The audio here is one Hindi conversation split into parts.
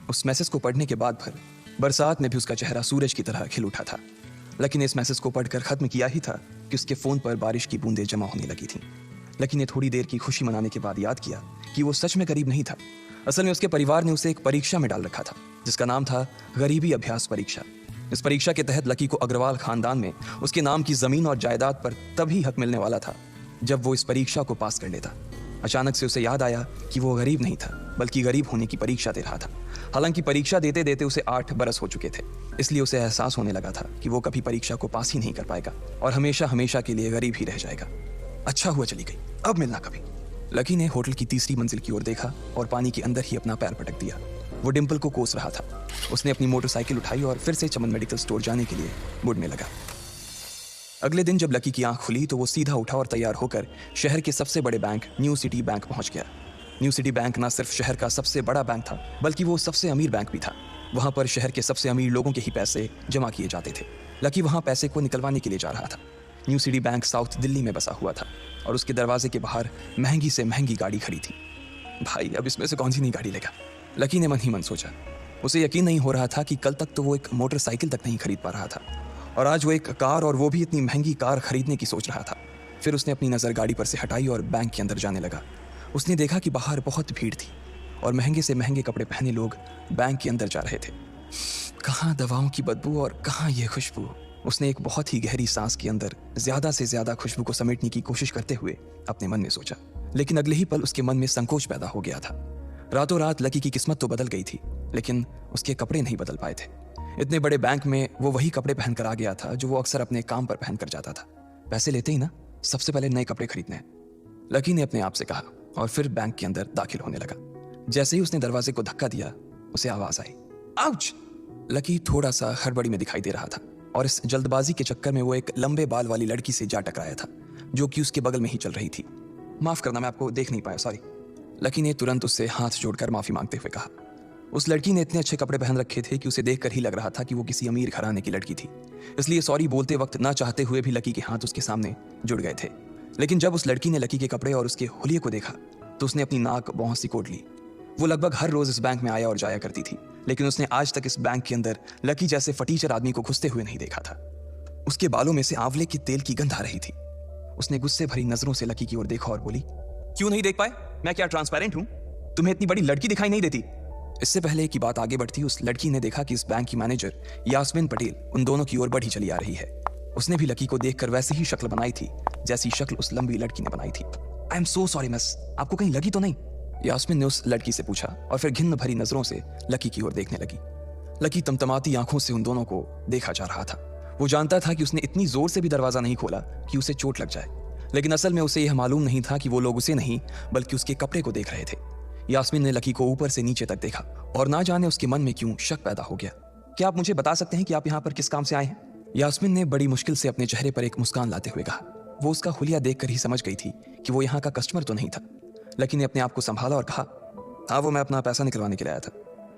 उस मैसेज को पढ़ने के बाद भर बरसात में भी उसका चेहरा सूरज की तरह खिल उठा था। लकी ने इस मैसेज को पढ़कर खत्म किया ही था कि उसके फोन पर बारिश की बूंदें जमा होने लगी थीं। लकी ने थोड़ी देर की खुशी मनाने के बाद याद किया कि वो सच में गरीब नहीं था। असल में उसके परिवार ने उसे एक परीक्षा में डाल रखा था जिसका नाम था गरीबी अभ्यास परीक्षा। इस परीक्षा के तहत लकी को अग्रवाल खानदान में उसके नाम की जमीन और जायदाद पर तभी हक मिलने वाला था जब वो इस परीक्षा को पास कर लेता। अचानक से उसे याद आया कि वो गरीब नहीं था बल्कि गरीब होने की परीक्षा दे रहा था। हालांकि परीक्षा देते देते उसे 8 बरस हो चुके थे, इसलिए उसे एहसास होने लगा था कि वो कभी परीक्षा को पास ही नहीं कर पाएगा और हमेशा हमेशा के लिए गरीब ही रह जाएगा। अच्छा हुआ चली गई, अब मिलना कभी। लकी ने होटल की तीसरी मंजिल की ओर देखा और पानी के अंदर ही अपना पैर पटक दिया। वो डिंपल को कोस रहा था। उसने अपनी मोटरसाइकिल उठाई और फिर से चमन मेडिकल स्टोर जाने के लिए मुड़ने लगा। अगले दिन जब लकी की आंख खुली तो वो सीधा उठा और तैयार होकर शहर के सबसे बड़े बैंक न्यू सिटी बैंक पहुंच गया। न्यू सिटी बैंक न सिर्फ शहर का सबसे बड़ा बैंक था बल्कि वो सबसे अमीर बैंक भी था। वहां पर शहर के सबसे अमीर लोगों के ही पैसे जमा किए जाते थे। लकी वहां पैसे को निकलवाने के लिए जा रहा था। New city bank south Delhi में बसा हुआ था और उसके दरवाजे के बाहर महंगी से महंगी गाड़ी खड़ी थी। भाई अब इसमें से कौन सी नई गाड़ी लेगा, लकी ने मन ही मन सोचा। उसे यकीन नहीं हो रहा था कि कल तक तो वो एक मोटरसाइकिल तक नहीं खरीद पा रहा था और आज वो एक कार, और वो भी इतनी महंगी कार खरीदने की सोच रहा था। फिर उसने अपनी नज़र गाड़ी पर से हटाई और बैंक के अंदर जाने लगा। उसने देखा कि बाहर बहुत भीड़ थी और महंगे से महंगे कपड़े पहने लोग बैंक के अंदर जा रहे थे। कहाँ दवाओं की बदबू और कहाँ ये खुशबू। उसने एक बहुत ही गहरी सांस के अंदर ज़्यादा से ज़्यादा खुशबू को समेटने की कोशिश करते हुए अपने मन में सोचा, लेकिन अगले ही पल उसके मन में संकोच पैदा हो गया था। रातों रात लकी की किस्मत तो बदल गई थी लेकिन उसके कपड़े नहीं बदल पाए थे। इतने बड़े बैंक में वो वही कपड़े पहनकर आ गया था जो वो अक्सर अपने काम पर पहनकर जाता था। पैसे लेते ही ना सबसे पहले नए कपड़े खरीदने हैं, लकी ने अपने आप से कहा और फिर बैंक के अंदर दाखिल होने लगा। जैसे ही उसने दरवाजे को धक्का दिया उसे आवाज आई, आउच। लकी थोड़ा सा हड़बड़ी में दिखाई दे रहा था और इस जल्दबाजी के चक्कर में वो एक लंबे बाल वाली लड़की से जा टकराया था जो कि उसके बगल में ही चल रही थी। माफ करना, मैं आपको देख नहीं पाया, सॉरी। लकी ने तुरंत उससे हाथ जोड़कर माफी मांगते हुए कहा। उस लड़की ने इतने अच्छे कपड़े पहन रखे थे कि उसे देखकर ही लग रहा था कि वो किसी अमीर घराने की लड़की थी, इसलिए सॉरी बोलते वक्त ना चाहते हुए भी लकी के हाथ उसके सामने जुड़ गए थे। लेकिन जब उस लड़की ने लकी के कपड़े और उसके हुलिये को देखा तो उसने अपनी नाक बहुत सी कोट ली। वो लगभग हर रोज इस बैंक में आया और जाया करती थी, लेकिन उसने आज तक इस बैंक के अंदर लकी जैसे फटीचर आदमी को घुसते हुए नहीं देखा था। उसके बालों में से आंवले के तेल की गंध आ रही थी। उसने गुस्से भरी नजरों से लकी की ओर देखा और बोली, क्यों नहीं देख पाए? मैं क्या ट्रांसपेरेंट हूं? तुम्हें इतनी बड़ी लड़की दिखाई नहीं देती? इससे पहले कि बात आगे बढ़ती, उस लड़की ने देखा कि इस बैंक की मैनेजर यास्मीन पटेल उन दोनों की ओर बढ़ी चली आ रही है। उसने भी लकी को देखकर वैसी ही शक्ल बनाई थी जैसी शक्ल उस लंबी लड़की ने बनाई थी। I am so sorry miss, आपको कहीं लगी तो नहीं? यास्मीन ने उस लड़की से पूछा और फिर घिन्न भरी नजरों से लकी की ओर देखने लगी। लकी तमतमाती आंखों से उन दोनों को देखा जा रहा था। वो जानता था कि उसने इतनी जोर से भी दरवाजा नहीं खोला कि उसे चोट लग जाए, लेकिन असल में उसे यह मालूम नहीं था कि वो लोग उसे नहीं बल्कि उसके कपड़े को देख रहे थे। यास्मीन ने लकी को ऊपर से नीचे तक देखा और ना जाने उसके मन में क्यों शक पैदा हो गया। क्या आप मुझे बता सकते हैं कि आप यहाँ पर किस काम से आए हैं? यास्मीन ने बड़ी मुश्किल से अपने चेहरे पर एक मुस्कान लाते हुए कहा। वो उसका हुलिया देखकर ही समझ गई थी कि वो यहाँ का कस्टमर तो नहीं था। लकी ने अपने आप को संभाला और कहा, हाँ वो मैं अपना पैसा निकलवाने के लिए आया था।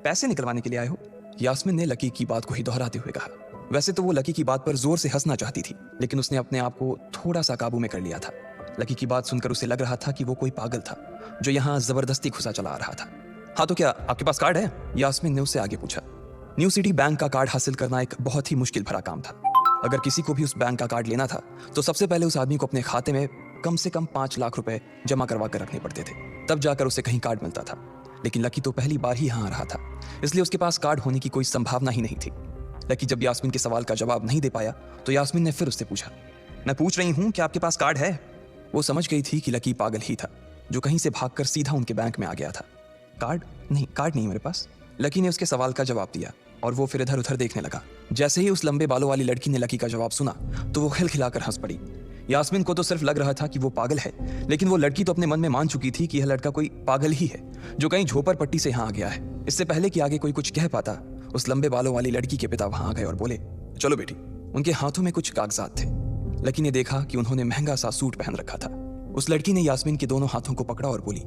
पैसे निकलवाने के लिए आए हो? यास्मीन ने लकी की बात को ही दोहराते हुए कहा। वैसे तो वो लकी की बात पर जोर से हंसना चाहती थी, लेकिन उसने अपने आप को थोड़ा सा काबू में कर लिया था। लकी की बात सुनकर उसे लग रहा था कि वो कोई पागल था जो यहाँ जबरदस्ती घुसा चला आ रहा था। हाँ तो क्या आपके पास कार्ड है? यास्मीन ने उससे आगे पूछा। न्यू सिटी बैंक का कार्ड हासिल करना एक बहुत ही मुश्किल भरा काम था। अगर किसी को भी उस बैंक का कार्ड लेना था तो सबसे पहले उस आदमी को अपने खाते में कम से कम 5 लाख रुपए जमा करवा कर रखने पड़ते थे, तब जाकर उसे कहीं कार्ड मिलता था। लेकिन लकी तो पहली बार ही यहाँ आ रहा था, इसलिए उसके पास कार्ड होने की कोई संभावना ही नहीं थी। लकी जब यास्मीन के सवाल का जवाब नहीं दे पाया तो यास्मीन ने फिर उससे पूछा, मैं पूछ रही हूँ कि आपके पास कार्ड है? वो समझ गई थी कि लकी पागल ही था जो कहीं से भागकर सीधा उनके बैंक में आ गया था। कार्ड नहीं मेरे पास। लकी ने उसके सवाल का जवाब दिया और वो फिर इधर उधर देखने लगा। जैसे ही उस लंबे बालों वाली लड़की ने लकी का जवाब सुना तो वो खिलखिलाकर हंस पड़ी। यास्मीन को तो सिर्फ लग रहा था कि वो पागल है, लेकिन वो लड़की तो अपने मन में मान चुकी थी कि यह लड़का कोई पागल ही है जो कहीं झोपड़ पट्टी से यहाँ आ गया है। इससे पहले कि आगे कोई कुछ कह पाता, उस लंबे बालों वाली लड़की के पिता वहां आ गए और बोले, चलो बेटी। उनके हाथों में कुछ कागजात थे। लकी ने देखा कि उन्होंने महंगा सा सूट पहन रखा था। उस लड़की ने यास्मीन के दोनों हाथों को पकड़ा और बोली,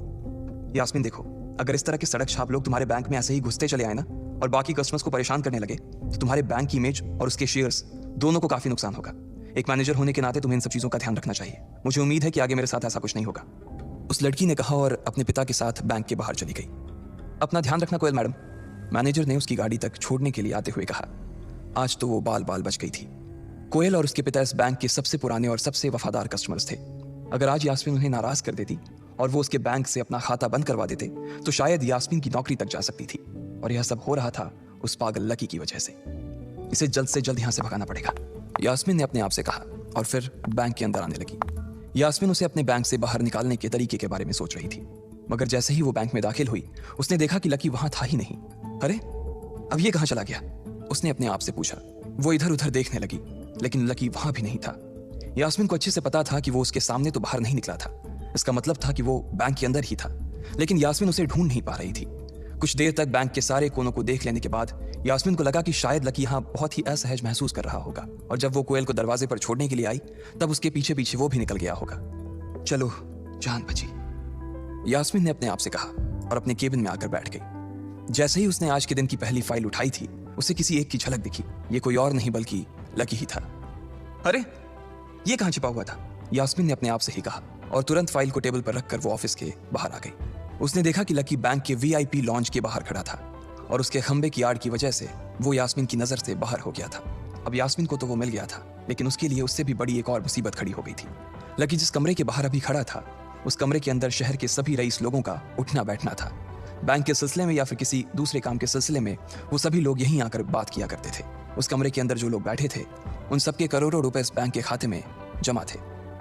यास्मीन देखो, अगर इस तरह के सड़क छाप लोग तुम्हारे बैंक में ऐसे ही घुसते चले आए ना और बाकी कस्टमर्स को परेशान करने लगे तो तुम्हारे बैंक की इमेज और उसके शेयर्स दोनों को काफी नुकसान होगा। एक मैनेजर होने के नाते तुम्हें इन सब चीजों का ध्यान रखना चाहिए। मुझे उम्मीद है कि आगे मेरे साथ ऐसा कुछ नहीं होगा। उस लड़की ने कहा और अपने पिता के साथ बैंक के बाहर चली गई। अपना ध्यान रखना कोयल मैडम। मैनेजर ने उसकी गाड़ी तक छोड़ने के लिए आते हुए कहा, आज तो वो बाल बाल बच गई थी। कोयल और उसके पिता इस बैंक के सबसे पुराने और सबसे वफादार कस्टमर्स थे। अगर आज यास्मीन उन्हें नाराज कर देती और वो उसके बैंक से अपना खाता बंद करवा देते तो शायद यास्मीन की नौकरी तक जा सकती थी। और यह सब हो रहा था उस पागल लकी की वजह से। इसे जल्द से जल्द यहां से भगाना पड़ेगा, यास्मीन ने अपने आप से कहा और फिर बैंक के अंदर आने लगी। यास्मीन उसे अपने बैंक से बाहर निकालने के तरीके के बारे में सोच रही थी, मगर जैसे ही वो बैंक में दाखिल हुई उसने देखा कि लकी वहां था ही नहीं। अरे अब ये कहां चला गया, उसने अपने आप से पूछा। वो इधर उधर देखने लगी लेकिन लकी वहां भी नहीं था। यास्मीन को अच्छे से पता था कि वो उसके सामने तो बाहर नहीं निकला था, इसका मतलब था कि वो बैंक के अंदर ही था, लेकिन यास्मीन उसे ढूंढ नहीं पा रही थी। कुछ देर तक बैंक के सारे कोनों को देख लेने के बाद यास्मीन को लगा कि शायद लकी यहाँ बहुत ही असहज महसूस कर रहा होगा, और जब वो कोयल को दरवाजे पर छोड़ने के लिए आई तब उसके पीछे पीछे वो भी निकल गया होगा। चलो जान बची, यास्मीन ने अपने आप से कहा और अपने केबिन में आकर बैठ गई। जैसे ही उसने आज के दिन की पहली फाइल उठाई थी उसे किसी एक की झलक दिखी। ये कोई और नहीं बल्कि लकी ही था। अरे ये कहां छिपा हुआ था, यास्मीन ने अपने आप से ही कहा और तुरंत फाइल को टेबल पर रखकर वो ऑफिस के बाहर आ गई। उसने देखा कि लकी बैंक के वीआईपी लॉन्च के बाहर खड़ा था और उसके खंबे की आड़ की वजह से वो यास्मीन की नजर से बाहर हो गया था। अब यास्मीन को तो वो मिल गया था, लेकिन उसके लिए उससे भी बड़ी एक और मुसीबत खड़ी हो गई थी। लकी जिस कमरे के बाहर अभी खड़ा था उस कमरे के अंदर शहर के सभी रईस लोगों का उठना बैठना था। बैंक के सिलसिले में या फिर किसी दूसरे काम के सिलसिले में वो सभी लोग यहीं आकर बात किया करते थे। उस कमरे के अंदर जो लोग बैठे थे उन सबके करोड़ों रुपए इस बैंक के खाते में जमा थे।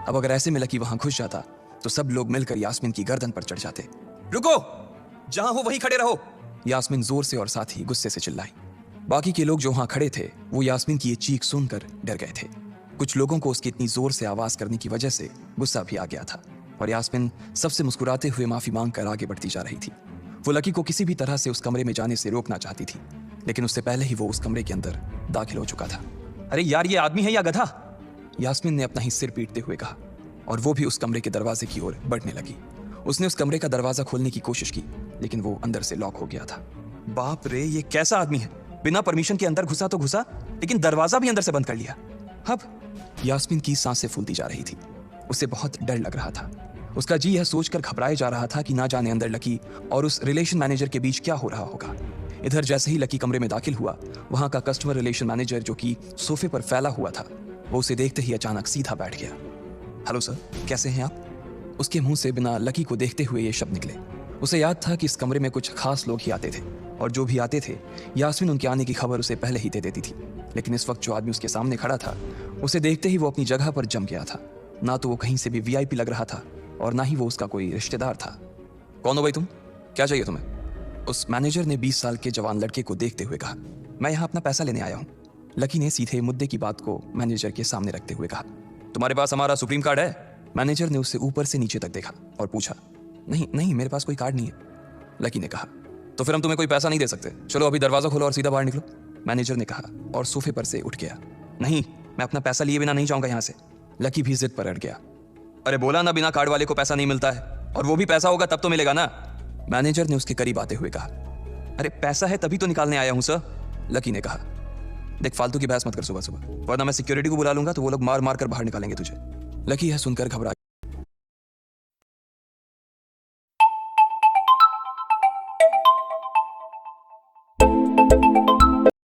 अब अगर ऐसे में लकी वहां घुस जाता तो सब लोग मिलकर यास्मीन की गर्दन पर चढ़ जाते। रुको, जहां हो वहीं खड़े रहो, यास्मीन जोर से और साथ ही गुस्से से चिल्लाई। बाकी के लोग जो वहां खड़े थे वो यास्मीन की ये चीख सुनकर डर गए थे। कुछ लोगों को उसकी इतनी जोर से आवाज करने की वजह से गुस्सा भी आ गया था और यास्मीन सबसे मुस्कुराते हुए माफी मांगकर आगे बढ़ती जा रही थी। वो लकी को किसी भी तरह से उस कमरे में जाने से रोकना चाहती थी, लेकिन उससे पहले ही वो उस कमरे के अंदर दाखिल हो चुका था। अरे यार, ये आदमी है या गधा, यास्मीन ने अपना ही सिर पीटते हुए कहा और वो भी उस कमरे के दरवाजे की ओर बढ़ने लगी। उसने उस कमरे का दरवाजा खोलने की कोशिश की लेकिन वो अंदर से लॉक हो गया था। बाप रे, ये कैसा आदमी है, बिना परमिशन के अंदर घुसा तो घुसा लेकिन दरवाजा भी अंदर से बंद कर लिया। अब यास्मीन की सांसें फूलती जा रही थी, उसे बहुत डर लग रहा था। उसका जी यह सोचकर घबराए जा रहा था कि ना जाने अंदर लकी और उस रिलेशन मैनेजर के बीच क्या हो रहा होगा। इधर जैसे ही लकी कमरे में दाखिल हुआ वहां का कस्टमर रिलेशन मैनेजर जो कि सोफे पर फैला हुआ था वो उसे देखते ही अचानक सीधा बैठ गया। हेलो सर, कैसे हैं आप? उसके मुंह से बिना लकी को देखते हुए ये शब्द निकले। उसे याद था कि इस कमरे में कुछ खास लोग ही आते थे और जो भी आते थे यास्मीन उनके आने की खबर उसे पहले ही दे देती थी। लेकिन इस वक्त जो आदमी उसके सामने खड़ा था उसे देखते ही वो अपनी जगह पर जम गया था। ना तो वो कहीं से भी वीआईपी लग रहा था और ना ही वो उसका कोई रिश्तेदार था। कौन हो भाई तुम, क्या चाहिए तुम्हें? उस मैनेजर ने 20 साल के जवान लड़के को देखते हुए कहा। मैं यहाँ अपना पैसा लेने आया हूँ, लकी ने सीधे मुद्दे की बात को मैनेजर के सामने रखते हुए कहा। तुम्हारे पास हमारा सुप्रीम कार्ड है? मैनेजर ने उससे ऊपर से नीचे तक देखा और पूछा। नहीं नहीं, मेरे पास कोई कार्ड नहीं है, लकी ने कहा। तो फिर हम तुम्हें कोई पैसा नहीं दे सकते, चलो अभी दरवाजा खोलो और सीधा बाहर निकलो, मैनेजर ने कहा और सोफे पर से उठ गया। नहीं, मैं अपना पैसा लिए बिना नहीं जाऊंगा यहाँ से, लकी भी जिद पर अड़ गया। अरे बोला ना, बिना कार्ड वाले को पैसा नहीं मिलता है, और वो भी पैसा होगा तब तो मिलेगा ना, मैनेजर ने उसके करीब आते हुए कहा। अरे पैसा है तभी तो निकालने आया हूं सर, लकी ने कहा। देख, फालतू की बहस मत कर सुबह सुबह, वरना मैं सिक्योरिटी को बुला लूंगा तो वो लोग मार मार कर बाहर निकालेंगे तुझे। लकी यह सुनकर घबरा